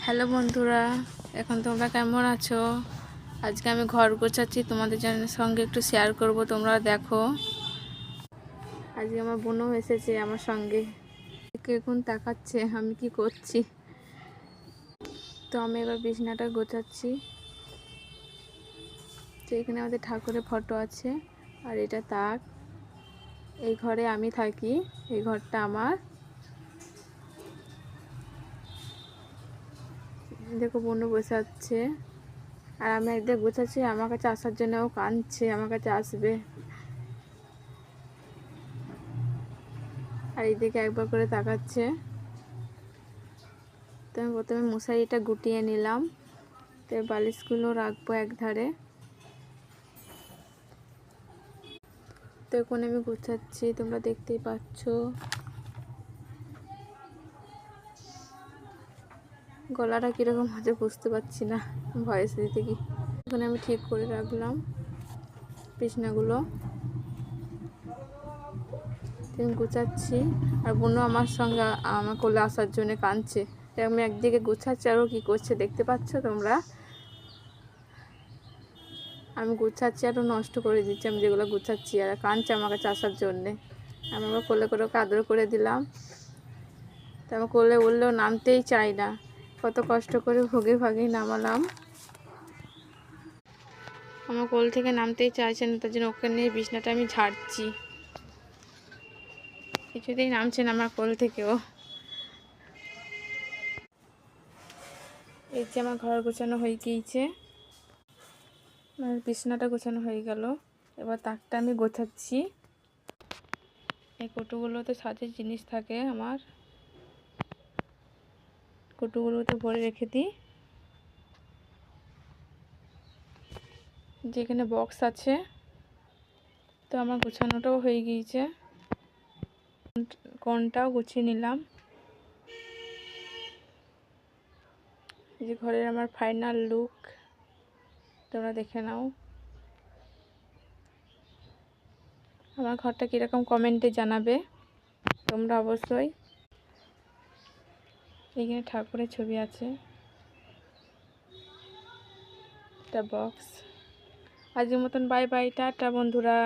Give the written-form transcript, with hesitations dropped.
Hello বন্ধুরা, এখন তোমরা কেমন আছো? আজকে আমি ঘর গোছাচ্ছি, তোমাদের সঙ্গে একটু শেয়ার করব, তোমরা দেখো। আজকে আমার বোনও এসেছে আমার সঙ্গে, এখন তাকাচ্ছে আমি কি করছি। তো আমি এবার বিছানাটা গোছাচ্ছি। তো এখানে আমাদের ঠাকুরের ফটো আছে, আর এটা তাক। এই ঘরে আমি থাকি, এই ঘরটা আমার। দেখো বোনও বসে আছে, আর আমি একদিকে গোছাচ্ছি, আমার কাছে আসার জন্য ও কাঁদছে, আমার কাছে আসবে। আর এইদিকে একবার করে তাকাচ্ছে। তো আমি প্রথমে মশারিটা গুটিয়ে নিলাম, তো বালিশগুলো রাখবো এক ধারে। তো এখন আমি গুছাচ্ছি, তোমরা দেখতেই পাচ্ছ। গলাটা কীরকম হচ্ছে বুঝতে পারছি না, ভয়েস দিতে কি। এখন আমি ঠিক করে রাখলাম বিছানাগুলো, আমি গুছাচ্ছি। আর বোনও আমার সঙ্গে আমার কোলে আসার জন্য কাঁদছে। আমি একদিকে গুছাচ্ছি, আরও কী করছে দেখতে পাচ্ছ তোমরা। আমি গুছাচ্ছি, আরও নষ্ট করে দিচ্ছি আমি যেগুলো গুছাচ্ছি, আর কাঁদছে আমার কাছে আসার জন্যে। আমি আবার কোলে করে ওকে আদর করে দিলাম। তো আমার কোলে উঠলেও নামতেই চাই না, কত কষ্ট করে ভোগে ভাগে নামালাম। আমার কোল থেকে নামতেই চাইছে না, তার জন্য ওকে নিয়ে বিছানাটা আমি ঝাড়ছি। কিছুতেই নামছে না আমার কোল থেকেও। এই যে আমার ঘর গোছানো হয়ে গিয়েছে, আমার বিছানাটা গোছানো হয়ে গেল। এবার তাকটা আমি গোছাচ্ছি। এই কৌটোগুলোতে সাজের জিনিস থাকে আমার, কৌটোগুলোতে ভরে রেখে দিই। যেখানে বক্স আছে। তো আমার গোছানোটাও হয়ে গিয়েছে, কোণটাও গুছিয়ে নিলাম। এই যে ঘরের আমার ফাইনাল লুক, তোমরা দেখে নাও। আমার ঘরটা কীরকম কমেন্টে জানাবে তোমরা অবশ্যই। এখানে ঠাকুরের ছবি আছে, একটা বক্স। আজকের মতন বাই বাই, টাটা বন্ধুরা।